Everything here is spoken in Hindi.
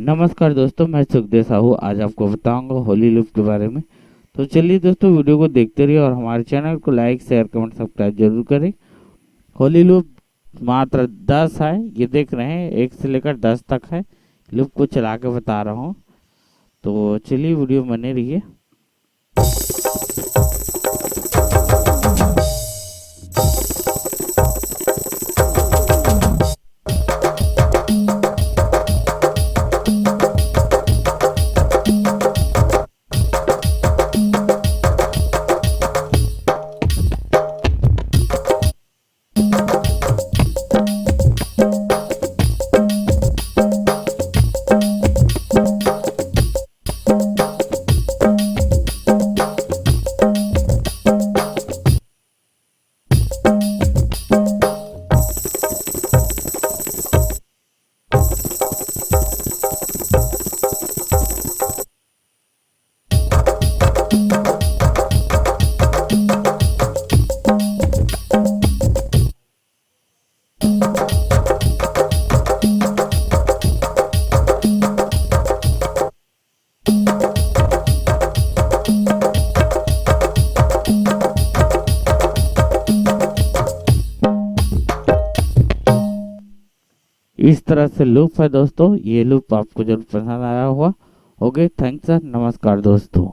नमस्कार दोस्तों, मैं सुखदेव साहू आज आपको बताऊंगा होली लूप के बारे में। तो चलिए दोस्तों, वीडियो को देखते रहिए और हमारे चैनल को लाइक शेयर कमेंट सब्सक्राइब जरूर करें। होली लूप मात्र 10 है, ये देख रहे हैं 1 से लेकर 10 तक है। लूप को चला के बता रहा हूँ, तो चलिए वीडियो बने रहिए। इस तरह से लूप है दोस्तों। ये लूप आपको जरूर पसंद आया होगा। ओके, थैंक्स सर, नमस्कार दोस्तों।